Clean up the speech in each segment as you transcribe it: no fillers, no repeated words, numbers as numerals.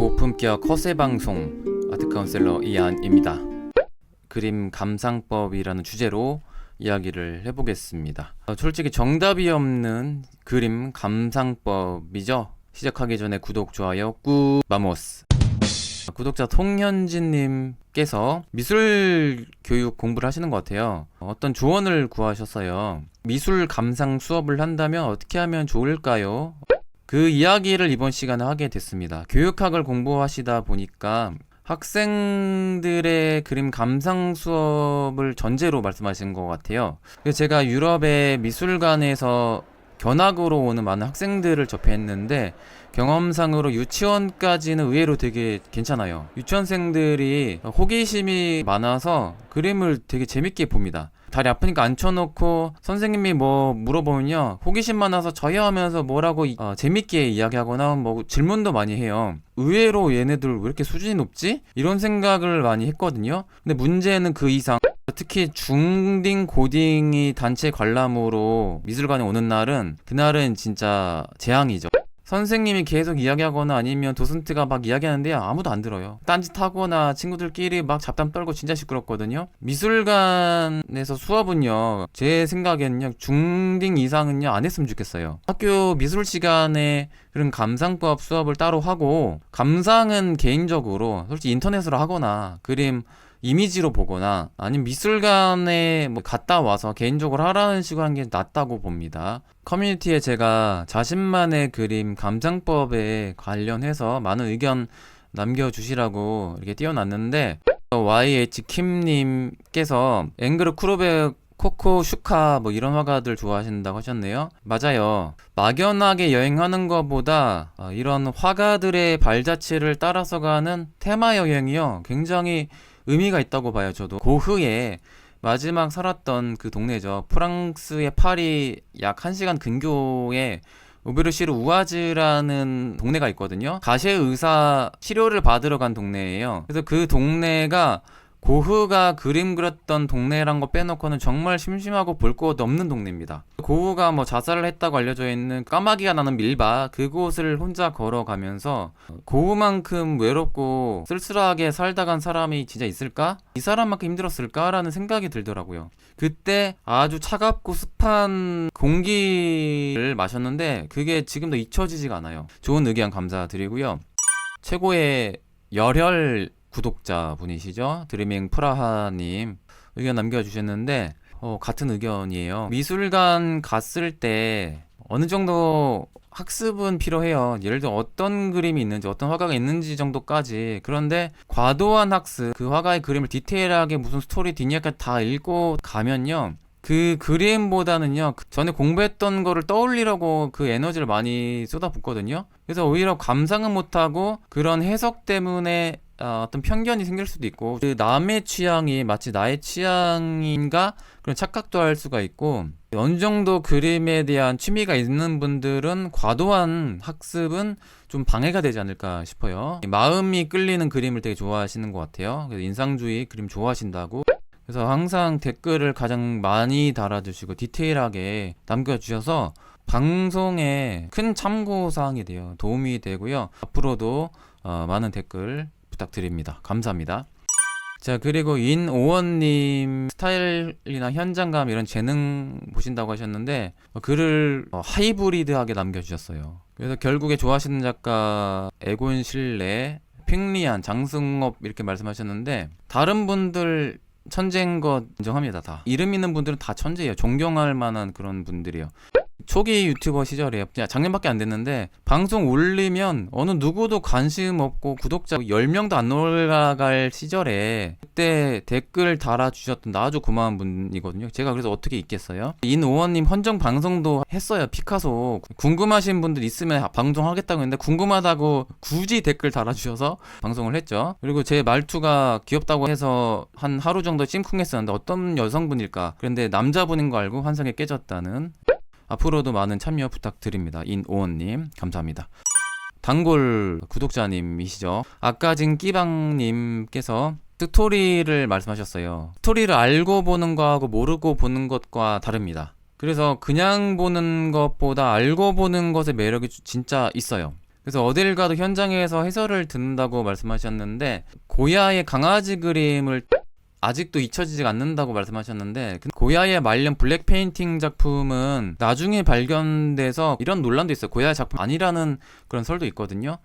고품격 허세 방송 아트 카운셀러 이한입니다. 그림 감상법이라는 주제로 이야기를 해보겠습니다. 솔직히 정답이 없는 그림 감상법이죠. 시작하기 전에 구독, 좋아요 꾹 마모스. 구독자 통현진님께서 미술 교육 공부를 하시는 것 같아요. 어떤 조언을 구하셨어요. 미술 감상 수업을 한다면 어떻게 하면 좋을까요? 그 이야기를 이번 시간에 하게 됐습니다. 교육학을 공부하시다 보니까 학생들의 그림 감상 수업을 전제로 말씀하신 것 같아요. 그래서 제가 유럽의 미술관에서 견학으로 오는 많은 학생들을 접했는데 경험상으로 유치원까지는 의외로 되게 괜찮아요. 유치원생들이 호기심이 많아서 그림을 되게 재밌게 봅니다. 다리 아프니까 앉혀놓고 선생님이 뭐 물어보면요, 호기심 많아서 저요 하면서 뭐라고 재밌게 이야기하거나 뭐 질문도 많이 해요. 의외로 얘네들 왜 이렇게 수준이 높지? 이런 생각을 많이 했거든요. 근데 문제는 그 이상, 특히 중딩 고딩이 단체 관람으로 미술관에 오는 날은, 그날은 진짜 재앙이죠. 선생님이 계속 이야기하거나 아니면 도슨트가 막 이야기하는데 아무도 안 들어요. 딴짓하거나 친구들끼리 막 잡담 떨고 진짜 시끄럽거든요. 미술관에서 수업은요, 제 생각에는요, 중딩 이상은요 안 했으면 좋겠어요. 학교 미술 시간에 그런 감상법 수업을 따로 하고, 감상은 개인적으로 솔직히 인터넷으로 하거나 그림 이미지로 보거나 아니면 미술관에 뭐 갔다 와서 개인적으로 하라는 식으로 하는 게 낫다고 봅니다. 커뮤니티에 제가 자신만의 그림 감상법에 관련해서 많은 의견 남겨주시라고 이렇게 띄워놨는데, YH킴님께서 앵그르 쿠르베 코코 슈카 뭐 이런 화가들 좋아하신다고 하셨네요. 맞아요. 막연하게 여행하는 것보다 이런 화가들의 발자취를 따라서 가는 테마 여행이요, 굉장히 의미가 있다고 봐요. 저도 고흐의 마지막 살았던 그 동네죠. 프랑스의 파리 약 1시간 근교에 오베르시르 우아즈라는 동네가 있거든요. 가시의 의사 치료를 받으러 간 동네예요. 그래서 그 동네가 고흐가 그림 그렸던 동네란 거 빼놓고는 정말 심심하고 볼 곳 없는 동네입니다. 고흐가 뭐 자살을 했다고 알려져 있는 까마귀가 나는 밀바, 그곳을 혼자 걸어가면서 고흐만큼 외롭고 쓸쓸하게 살다 간 사람이 진짜 있을까? 이 사람만큼 힘들었을까? 라는 생각이 들더라고요. 그때 아주 차갑고 습한 공기를 마셨는데 그게 지금도 잊혀지지가 않아요. 좋은 의견 감사드리고요. 최고의 열혈 구독자 분이시죠? 드리밍 프라하님 의견 남겨주셨는데 같은 의견이에요. 미술관 갔을 때 어느 정도 학습은 필요해요. 예를 들어 어떤 그림이 있는지 어떤 화가가 있는지 정도까지. 그런데 과도한 학습, 그 화가의 그림을 디테일하게 무슨 스토리 뒷이야기까지 다 읽고 가면요, 그 그림보다는요 전에 공부했던 거를 떠올리려고 그 에너지를 많이 쏟아붓거든요. 그래서 오히려 감상은 못하고 그런 해석 때문에 어떤 편견이 생길 수도 있고, 그 남의 취향이 마치 나의 취향인가 그런 착각도 할 수가 있고, 어느 정도 그림에 대한 취미가 있는 분들은 과도한 학습은 좀 방해가 되지 않을까 싶어요. 마음이 끌리는 그림을 되게 좋아하시는 것 같아요. 그래서 인상주의 그림 좋아하신다고. 그래서 항상 댓글을 가장 많이 달아주시고 디테일하게 남겨주셔서 방송에 큰 참고사항이 돼요. 도움이 되고요. 앞으로도 많은 댓글 부탁드립니다. 감사합니다. 자, 그리고 인오원님 스타일이나 현장감 이런 재능 보신다고 하셨는데 글을 하이브리드하게 남겨주셨어요. 그래서 결국에 좋아하시는 작가 에곤 실레, 핑리안, 장승업 이렇게 말씀하셨는데 다른 분들 천재인 것 인정합니다. 다 이름 있는 분들은 다 천재예요. 존경할 만한 그런 분들이에요. 초기 유튜버 시절에 작년밖에 안 됐는데 방송 올리면 어느 누구도 관심 없고 구독자 10명도 안 올라갈 시절에 그때 댓글 달아주셨던 아주 고마운 분이거든요. 제가 그래서 어떻게 있겠어요? 인오원님 헌정 방송도 했어요. 피카소. 궁금하신 분들 있으면 방송하겠다고 했는데 궁금하다고 굳이 댓글 달아주셔서 방송을 했죠. 그리고 제 말투가 귀엽다고 해서 한 하루 정도 찜쿵했었는데 어떤 여성분일까? 그런데 남자분인 거 알고 환상에 깨졌다는. 앞으로도 많은 참여 부탁드립니다. 인오원님 감사합니다. 단골 구독자님이시죠. 아까진 끼방님께서 스토리를 말씀하셨어요. 스토리를 알고 보는 거하고 모르고 보는 것과 다릅니다. 그래서 그냥 보는 것보다 알고 보는 것의 매력이 진짜 있어요. 그래서 어딜 가도 현장에서 해설을 듣는다고 말씀하셨는데, 고야의 강아지 그림을 아직도 잊혀지지 않는다고 말씀하셨는데, 고야의 말년 블랙 페인팅 작품은 나중에 발견돼서 이런 논란도 있어요. 고야의 작품 아니라는 그런 설도 있거든요.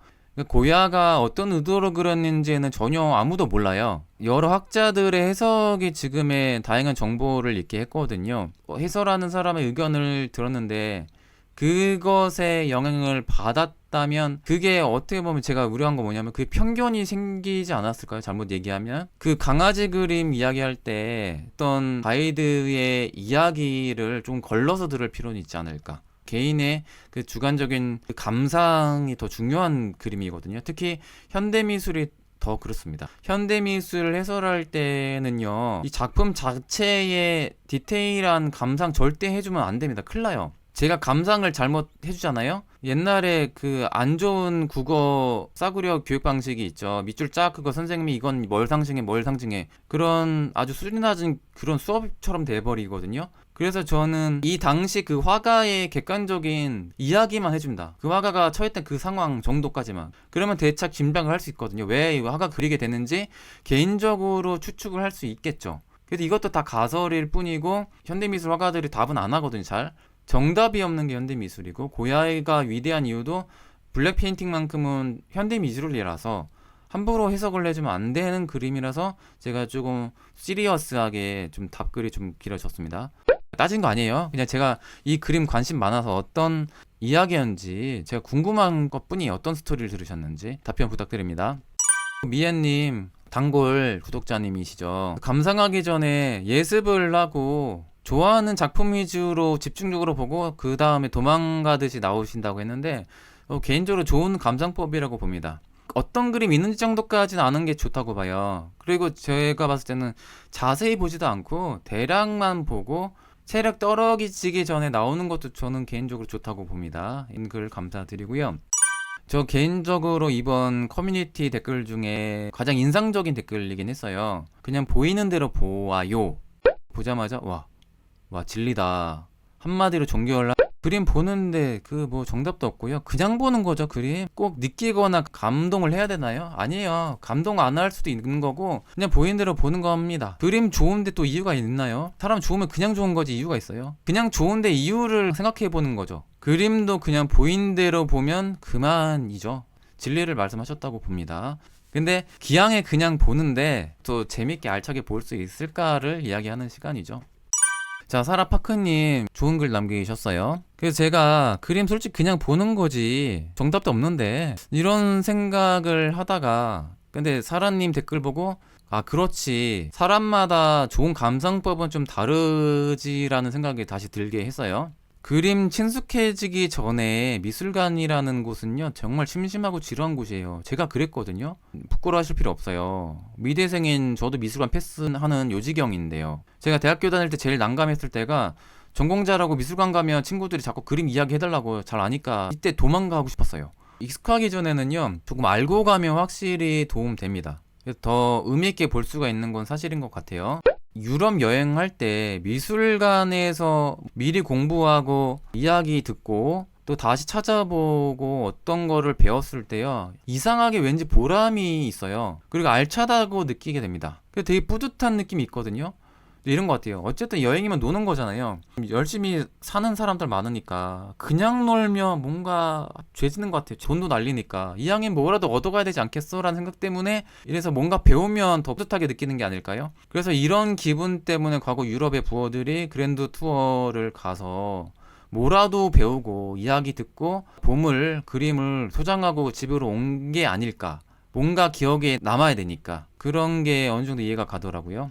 고야가 어떤 의도로 그렸는지는 전혀 아무도 몰라요. 여러 학자들의 해석이 지금의 다양한 정보를 읽게 했거든요. 해설하는 사람의 의견을 들었는데, 그것에 영향을 받았다면 그게 어떻게 보면 제가 우려한 거 뭐냐면, 그 편견이 생기지 않았을까요? 잘못 얘기하면 그 강아지 그림 이야기할 때 어떤 가이드의 이야기를 좀 걸러서 들을 필요는 있지 않을까. 개인의 그 주관적인 그 감상이 더 중요한 그림이거든요. 특히 현대미술이 더 그렇습니다. 현대미술 해설할 때는요, 이 작품 자체의 디테일한 감상 절대 해주면 안 됩니다. 큰일 나요. 제가 감상을 잘못 해주잖아요. 옛날에 그 안 좋은 국어 싸구려 교육 방식이 있죠. 밑줄 쫙 그거 선생님이 이건 뭘 상징해 뭘 상징해, 그런 아주 수준 낮은 그런 수업처럼 돼버리거든요. 그래서 저는 이 당시 그 화가의 객관적인 이야기만 해줍니다. 그 화가가 처했던 그 상황 정도까지만. 그러면 대략 짐작을 할 수 있거든요. 왜 이 화가 그리게 되는지 개인적으로 추측을 할 수 있겠죠. 그래서 이것도 다 가설일 뿐이고, 현대미술 화가들이 답은 안 하거든요. 잘 정답이 없는 게 현대미술이고, 고야이가 위대한 이유도 블랙 페인팅만큼은 현대미술이라서 함부로 해석을 해주면 안 되는 그림이라서 제가 조금 시리어스하게 좀 답글이 좀 길어졌습니다. 따진 거 아니에요. 그냥 제가 이 그림 관심 많아서 어떤 이야기였는지 제가 궁금한 것 뿐이에요. 어떤 스토리를 들으셨는지 답변 부탁드립니다. 미애님, 단골 구독자님이시죠. 감상하기 전에 예습을 하고 좋아하는 작품 위주로 집중적으로 보고 그 다음에 도망가듯이 나오신다고 했는데, 개인적으로 좋은 감상법이라고 봅니다. 어떤 그림 있는지 정도까지는 아는 게 좋다고 봐요. 그리고 제가 봤을 때는 자세히 보지도 않고 대략만 보고 체력 떨어지기 전에 나오는 것도 저는 개인적으로 좋다고 봅니다. 글 감사드리고요. 저 개인적으로 이번 커뮤니티 댓글 중에 가장 인상적인 댓글이긴 했어요. 그냥 보이는 대로 보아요. 보자마자 와 진리다. 한마디로 종교연락. 그림 보는데 그 뭐 정답도 없고요. 그냥 보는 거죠. 그림 꼭 느끼거나 감동을 해야 되나요? 아니에요. 감동 안 할 수도 있는 거고 그냥 보이는 대로 보는 겁니다. 그림 좋은데 또 이유가 있나요? 사람 좋으면 그냥 좋은 거지 이유가 있어요? 그냥 좋은데 이유를 생각해 보는 거죠. 그림도 그냥 보이는 대로 보면 그만이죠. 진리를 말씀하셨다고 봅니다. 근데 기왕에 그냥 보는데 또 재밌게 알차게 볼 수 있을까를 이야기하는 시간이죠. 자, 사라파크님 좋은 글 남기셨어요. 그래서 제가 그림 솔직히 그냥 보는 거지 정답도 없는데 이런 생각을 하다가, 근데 사라님 댓글 보고 아 그렇지, 사람마다 좋은 감상법은 좀 다르지라는 생각이 다시 들게 했어요. 그림 친숙해지기 전에 미술관이라는 곳은요 정말 심심하고 지루한 곳이에요. 제가 그랬거든요. 부끄러워하실 필요 없어요. 미대생인 저도 미술관 패스하는 요지경인데요. 제가 대학교 다닐 때 제일 난감했을 때가, 전공자라고 미술관 가면 친구들이 자꾸 그림 이야기 해달라고 잘 아니까 이때 도망가고 싶었어요. 익숙하기 전에는요 조금 알고 가면 확실히 도움됩니다. 더 의미있게 볼 수가 있는 건 사실인 것 같아요. 유럽 여행할 때 미술관에서 미리 공부하고 이야기 듣고 또 다시 찾아보고 어떤 거를 배웠을 때요 이상하게 왠지 보람이 있어요. 그리고 알차다고 느끼게 됩니다. 그래서 되게 뿌듯한 느낌이 있거든요. 이런 것 같아요. 어쨌든 여행이면 노는 거잖아요. 열심히 사는 사람들 많으니까 그냥 놀면 뭔가 죄지는 것 같아요. 돈도 날리니까 이왕이면 뭐라도 얻어가야 되지 않겠어? 라는 생각 때문에, 이래서 뭔가 배우면 더 뿌듯하게 느끼는 게 아닐까요? 그래서 이런 기분 때문에 과거 유럽의 부어들이 그랜드 투어를 가서 뭐라도 배우고 이야기 듣고 보물, 그림을 소장하고 집으로 온 게 아닐까. 뭔가 기억에 남아야 되니까. 그런 게 어느 정도 이해가 가더라고요.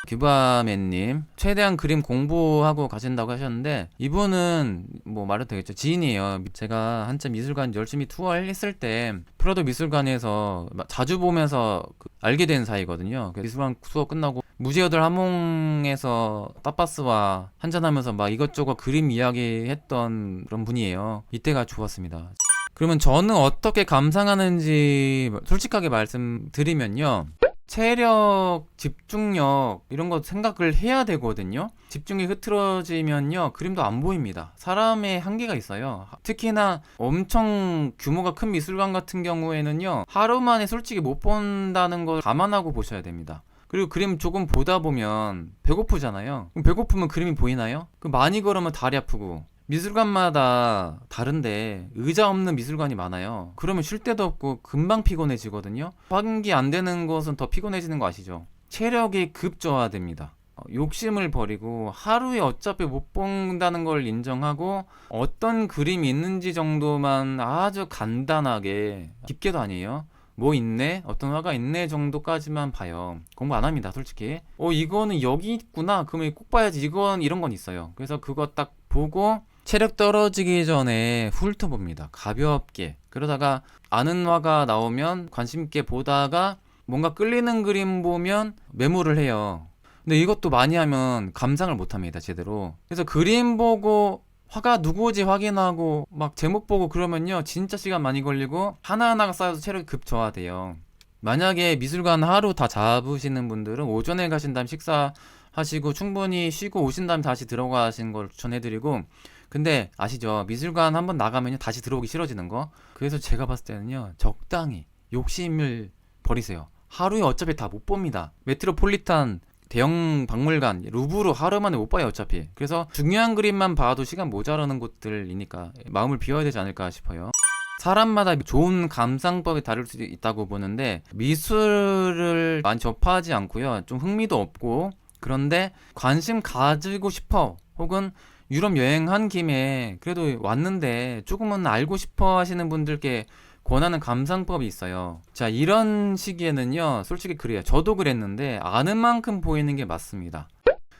규바맨님, 최대한 그림 공부하고 가신다고 하셨는데, 이분은 뭐 말해도 되겠죠. 지인이에요. 제가 한참 미술관 열심히 투어했을 때 프라도 미술관에서 자주 보면서 알게 된 사이거든요. 미술관 투어 끝나고 무지어들 함흥에서 따빠스와 한잔하면서 막 이것저것 그림 이야기 했던 그런 분이에요. 이때가 좋았습니다. 그러면 저는 어떻게 감상하는지 솔직하게 말씀드리면요, 체력, 집중력 이런 거 생각을 해야 되거든요. 집중이 흐트러지면요 그림도 안 보입니다. 사람의 한계가 있어요. 특히나 엄청 규모가 큰 미술관 같은 경우에는요 하루 만에 솔직히 못 본다는 걸 감안하고 보셔야 됩니다. 그리고 그림 조금 보다 보면 배고프잖아요. 그럼 배고프면 그림이 보이나요? 많이 걸으면 다리 아프고, 미술관마다 다른데 의자 없는 미술관이 많아요. 그러면 쉴 데도 없고 금방 피곤해지거든요. 환기 안 되는 것은 더 피곤해지는 거 아시죠? 체력이 급저하됩니다. 욕심을 버리고 하루에 어차피 못 본다는 걸 인정하고 어떤 그림이 있는지 정도만 아주 간단하게, 깊게도 아니에요, 뭐 있네? 어떤 화가 있네? 정도까지만 봐요. 공부 안 합니다, 솔직히. 이거는 여기 있구나. 그러면 꼭 봐야지. 이런 건 있어요. 그래서 그거 딱 보고 체력 떨어지기 전에 훑어봅니다. 가볍게. 그러다가 아는 화가 나오면 관심 있게 보다가 뭔가 끌리는 그림 보면 메모를 해요. 근데 이것도 많이 하면 감상을 못 합니다, 제대로. 그래서 그림 보고 화가 누구지 확인하고 막 제목 보고 그러면요 진짜 시간 많이 걸리고 하나하나가 쌓여서 체력이 급 저하돼요. 만약에 미술관 하루 다 잡으시는 분들은 오전에 가신 다음 식사하시고 충분히 쉬고 오신 다음에 다시 들어가시는 걸 추천해드리고, 근데 아시죠? 미술관 한번 나가면요 다시 들어오기 싫어지는 거. 그래서 제가 봤을 때는요 적당히 욕심을 버리세요. 하루에 어차피 다 못 봅니다. 메트로폴리탄 대형 박물관, 루브르 하루 만에 못 봐요 어차피. 그래서 중요한 그림만 봐도 시간 모자라는 곳들이니까 마음을 비워야 되지 않을까 싶어요. 사람마다 좋은 감상법이 다를 수 있다고 보는데, 미술을 많이 접하지 않고요 좀 흥미도 없고 그런데 관심 가지고 싶어, 혹은 유럽 여행한 김에 그래도 왔는데 조금은 알고 싶어 하시는 분들께 권하는 감상법이 있어요. 자, 이런 시기에는요 솔직히 그래요. 저도 그랬는데 아는 만큼 보이는 게 맞습니다.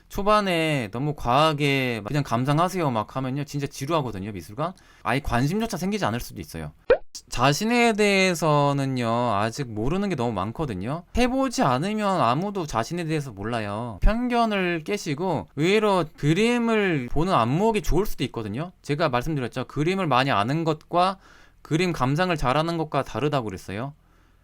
초반에 너무 과하게 그냥 감상하세요 막 하면요 진짜 지루하거든요. 미술관 아예 관심조차 생기지 않을 수도 있어요. 자신에 대해서는요 아직 모르는 게 너무 많거든요. 해보지 않으면 아무도 자신에 대해서 몰라요. 편견을 깨시고 의외로 그림을 보는 안목이 좋을 수도 있거든요. 제가 말씀드렸죠, 그림을 많이 아는 것과 그림 감상을 잘하는 것과 다르다고 그랬어요.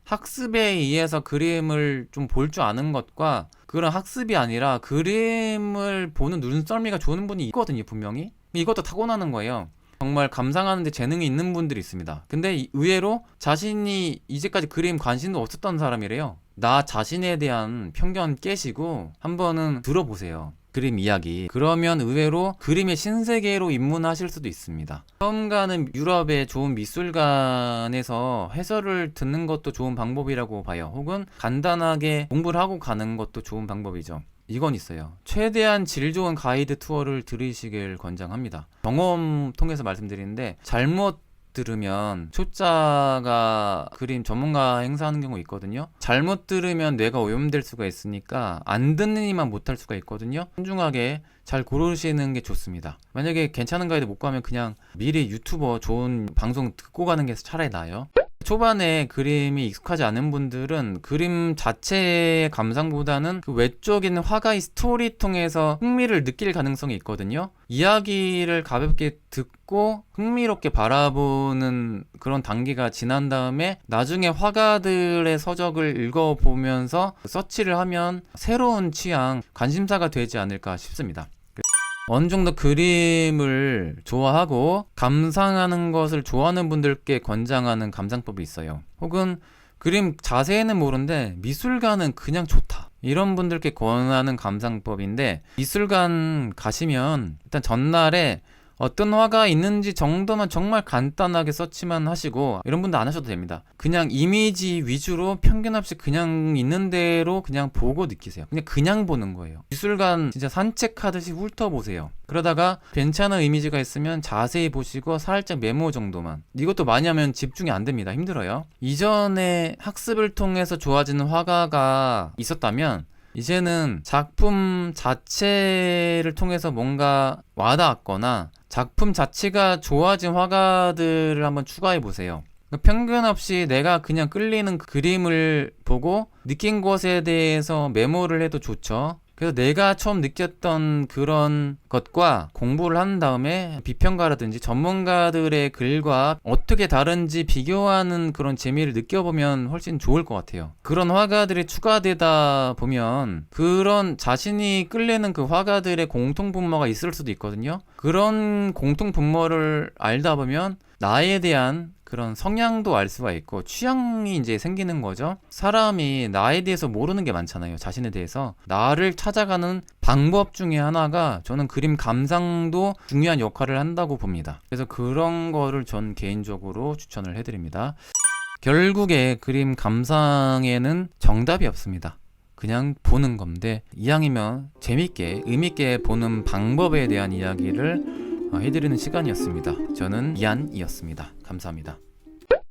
학습에 의해서 그림을 좀 볼 줄 아는 것과 그런 학습이 아니라 그림을 보는 눈썰미가 좋은 분이 있거든요, 분명히. 이것도 타고나는 거예요. 정말 감상하는데 재능이 있는 분들이 있습니다. 근데 의외로 자신이 이제까지 그림 관심도 없었던 사람이래요. 나 자신에 대한 편견 깨시고 한번은 들어보세요, 그림 이야기. 그러면 의외로 그림의 신세계로 입문하실 수도 있습니다. 처음 가는 유럽의 좋은 미술관에서 해설을 듣는 것도 좋은 방법이라고 봐요. 혹은 간단하게 공부를 하고 가는 것도 좋은 방법이죠. 이건 있어요. 최대한 질 좋은 가이드 투어를 들으시길 권장합니다. 경험 통해서 말씀드리는데, 잘못 들으면 초짜가 그림 전문가 행사하는 경우 있거든요. 잘못 들으면 뇌가 오염될 수가 있으니까 안 듣는 이만 못할 수가 있거든요. 신중하게 잘 고르시는 게 좋습니다. 만약에 괜찮은 가이드 못 가면 그냥 미리 유튜버 좋은 방송 듣고 가는 게 차라리 나아요. 초반에 그림이 익숙하지 않은 분들은 그림 자체의 감상보다는 그 외적인 화가의 스토리 통해서 흥미를 느낄 가능성이 있거든요. 이야기를 가볍게 듣고 흥미롭게 바라보는 그런 단계가 지난 다음에 나중에 화가들의 서적을 읽어보면서 서치를 하면 새로운 취향, 관심사가 되지 않을까 싶습니다. 어느 정도 그림을 좋아하고 감상하는 것을 좋아하는 분들께 권장하는 감상법이 있어요. 혹은 그림 자세히는 모르는데 미술관은 그냥 좋다, 이런 분들께 권하는 감상법인데, 미술관 가시면 일단 전날에 어떤 화가 있는지 정도만 정말 간단하게 서치만 하시고, 이런 분들 안 하셔도 됩니다. 그냥 이미지 위주로 편견 없이 그냥 있는 대로 그냥 보고 느끼세요. 그냥 보는 거예요. 미술관 진짜 산책하듯이 훑어보세요. 그러다가 괜찮은 이미지가 있으면 자세히 보시고 살짝 메모 정도만. 이것도 많이 하면 집중이 안 됩니다. 힘들어요. 이전에 학습을 통해서 좋아지는 화가가 있었다면 이제는 작품 자체를 통해서 뭔가 와닿았거나 작품 자체가 좋아진 화가들을 한번 추가해 보세요. 편견 없이 내가 그냥 끌리는 그림을 보고 느낀 것에 대해서 메모를 해도 좋죠. 그래서 내가 처음 느꼈던 그런 것과 공부를 한 다음에 비평가라든지 전문가들의 글과 어떻게 다른지 비교하는 그런 재미를 느껴보면 훨씬 좋을 것 같아요. 그런 화가들이 추가되다 보면 그런 자신이 끌리는 그 화가들의 공통분모가 있을 수도 있거든요. 그런 공통분모를 알다 보면 나에 대한 그런 성향도 알 수가 있고 취향이 이제 생기는 거죠. 사람이 나에 대해서 모르는 게 많잖아요. 자신에 대해서. 나를 찾아가는 방법 중에 하나가 저는 그림 감상도 중요한 역할을 한다고 봅니다. 그래서 그런 거를 전 개인적으로 추천을 해드립니다. 결국에 그림 감상에는 정답이 없습니다. 그냥 보는 건데 이왕이면 재밌게 의미있게 보는 방법에 대한 이야기를 해드리는 시간이었습니다. 저는 이한이었습니다. 감사합니다.